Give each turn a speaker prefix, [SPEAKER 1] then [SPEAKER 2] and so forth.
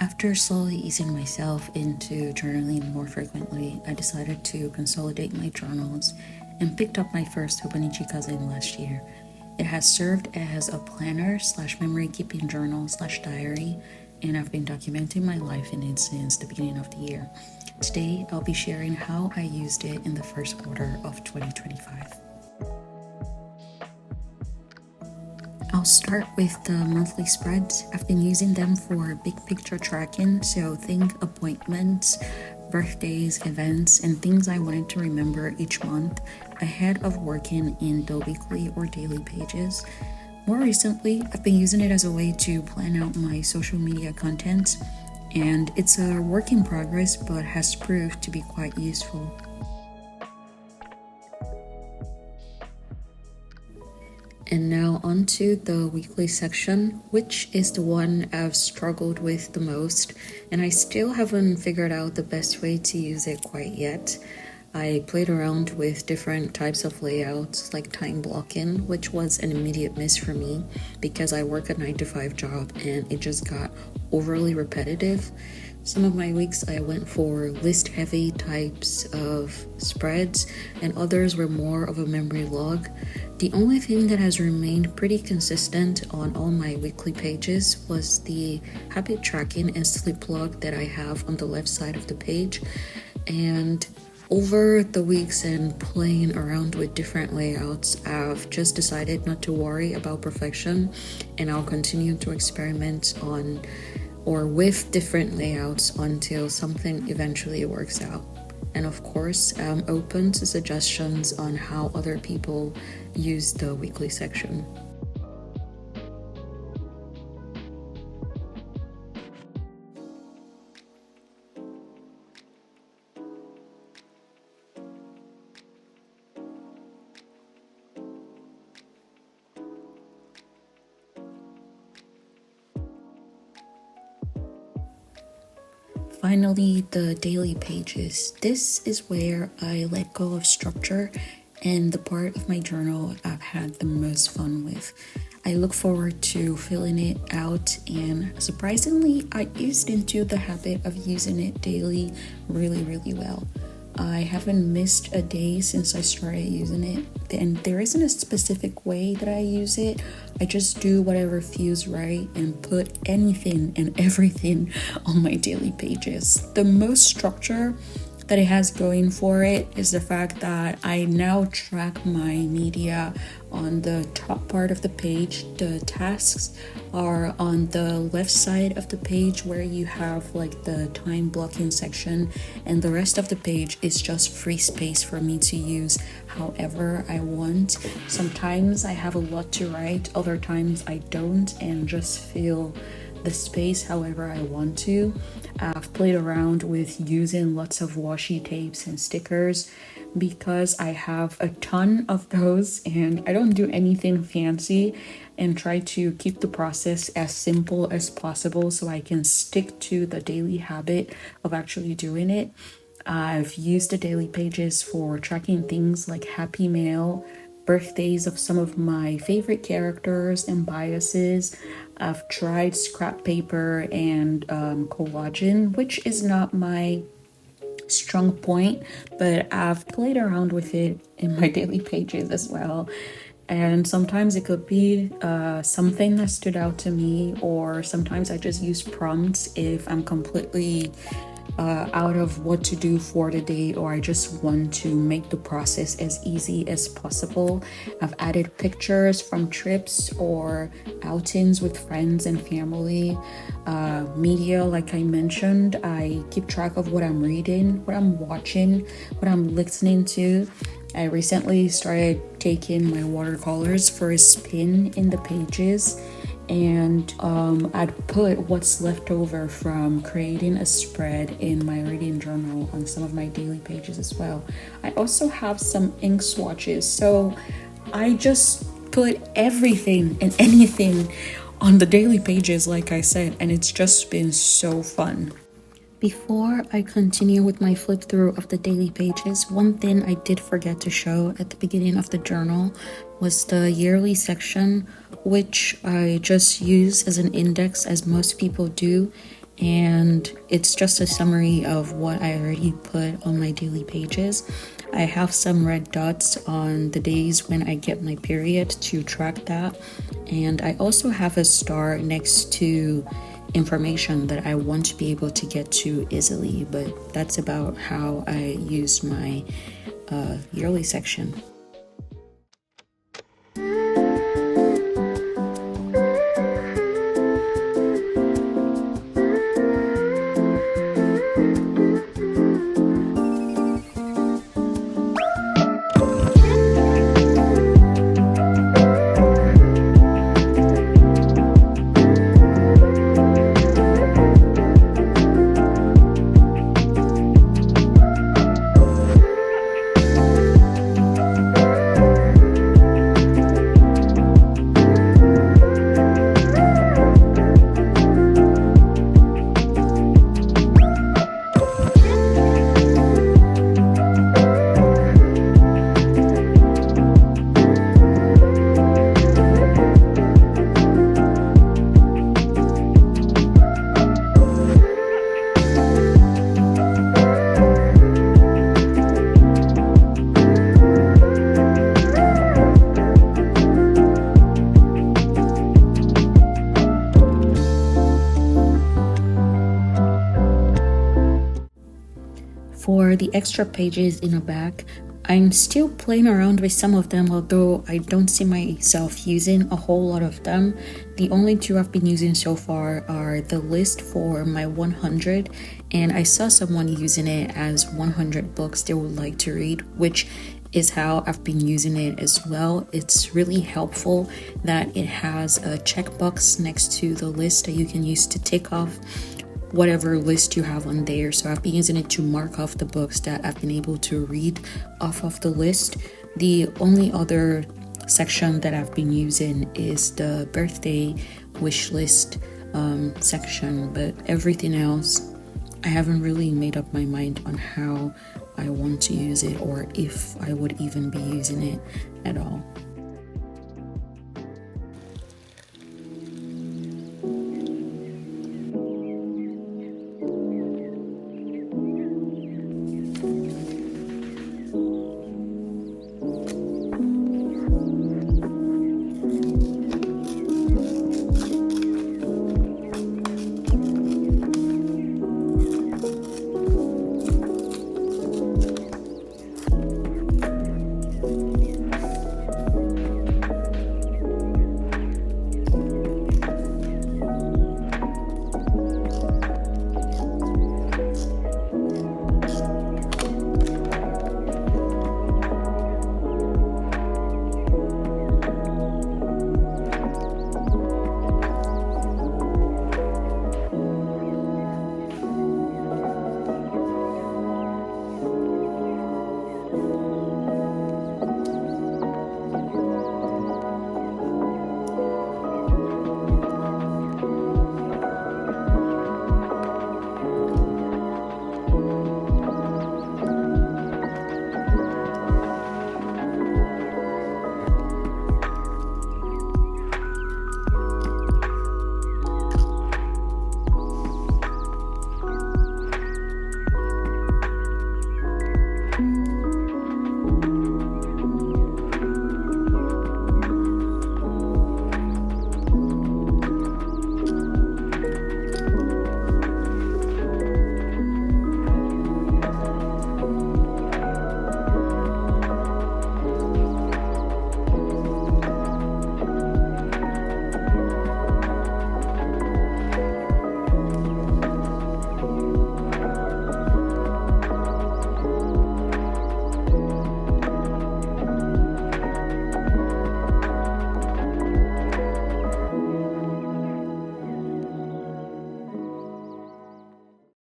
[SPEAKER 1] After slowly easing myself into journaling more frequently, I decided to consolidate my journals and picked up my first Hobonichi Cousin last year. It has served as a planner / memory keeping journal / diary, and I've been documenting my life in it since the beginning of the year. Today, I'll be sharing how I used it in the first quarter of 2025. I'll start with the monthly spreads. I've been using them for big picture tracking, so think appointments, birthdays, events, and things I wanted to remember each month ahead of working in the weekly or daily pages. More recently, I've been using it as a way to plan out my social media content, and it's a work in progress but has proved to be quite useful. And now onto the weekly section, which is the one I've struggled with the most, and I still haven't figured out the best way to use it quite yet. I played around with different types of layouts like time blocking, which was an immediate miss for me because I work a 9-to-5 job and it just got overly repetitive. Some of my weeks I went for list-heavy types of spreads, and others were more of a memory log. The only thing that has remained pretty consistent on all my weekly pages was the habit tracking and sleep log that I have on the left side of the page. And over the weeks and playing around with different layouts, I've just decided not to worry about perfection, and I'll continue to experiment on or with different layouts until something eventually works out. And of course, I'm open to suggestions on how other people use the weekly section. Finally, the daily pages. This is where I let go of structure and the part of my journal I've had the most fun with. I look forward to filling it out, and surprisingly, I eased into the habit of using it daily really well. I haven't missed a day since I started using it, and there isn't a specific way that I use it. I just do whatever feels right and put anything and everything on my daily pages. The most structure that it has going for it is the fact that I now track my media on the top part of the page. The tasks are on the left side of the page where you have like the time blocking section, and the rest of the page is just free space for me to use however I want. Sometimes I have a lot to write, other times I don't, and just fill the space however I want to. I've played around with using lots of washi tapes and stickers because I have a ton of those, and I don't do anything fancy and try to keep the process as simple as possible so I can stick to the daily habit of actually doing it. I've used the daily pages for tracking things like 𝕤𝕆𝕚𝕚, birthdays of some of my favorite characters and biases. I've tried scrap paper and collaging, which is not my strong point, but I've played around with it in my daily pages as well. And sometimes it could be something that stood out to me, or sometimes I just use prompts if I'm completely out of what to do for the day, or I just want to make the process as easy as possible. I've added pictures from trips or outings with friends and family. Media, like I mentioned, I keep track of what I'm reading, what I'm watching, what I'm listening to. I recently started taking my watercolors for a spin in the pages, and I'd put what's left over from creating a spread in my reading journal on some of my daily pages as well. I also have some ink swatches, so I just put everything and anything on the daily pages, like I said, and it's just been so fun. Before I continue with my flip through of the daily pages, one thing I did forget to show at the beginning of the journal was the yearly section, which I just use as an index as most people do. and it's just a summary of what I already put on my daily pages. I have some red dots on the days when I get my period to track that, and I also have a star next to information that I want to be able to get to easily, but that's about how I use my yearly section. For the extra pages in the back, I'm still playing around with some of them, although I don't see myself using a whole lot of them. The only two I've been using so far are the list for my 100, and I saw someone using it as 100 books they would like to read, which is how I've been using it as well. It's really helpful that it has a checkbox next to the list that you can use to tick off whatever list you have on there. So I've been using it to mark off the books that I've been able to read off of the list. The only other section that I've been using is the birthday wish list section, but everything else I haven't really made up my mind on how I want to use it or if I would even be using it at all.